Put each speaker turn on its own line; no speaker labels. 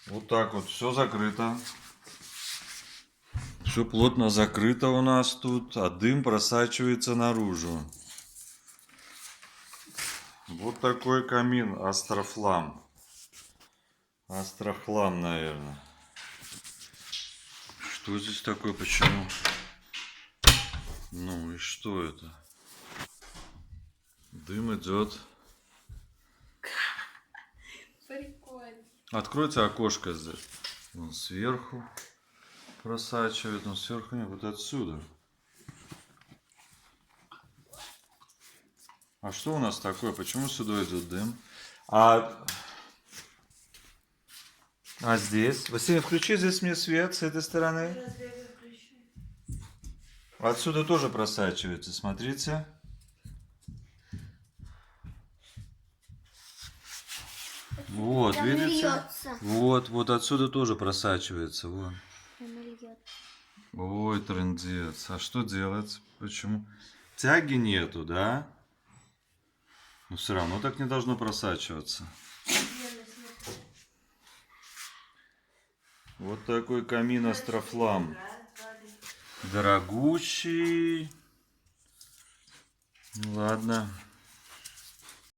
Вот так вот, все закрыто. Все плотно закрыто у нас тут, а дым просачивается наружу. Вот такой камин, Астрофлам. Астрохлам, наверное. Что здесь такое, почему? Ну и что это? Дым идет.
Прикольно.
Откройте окошко здесь. Вон сверху просачивает, но сверху нет, вот отсюда. А что у нас такое? Почему сюда идет дым? А здесь? Василий, включи здесь мне свет с этой стороны.
Разве я включу?
Отсюда тоже просачивается, смотрите. Вот,
Там
видите?
льется.
Вот отсюда тоже просачивается. Вон.
Там льется.
Ой, трындец. А что делать? Почему? Тяги нету, да? Но все равно так не должно просачиваться. Вот такой камин Астрофлам. Дорогущий. Ну, ладно.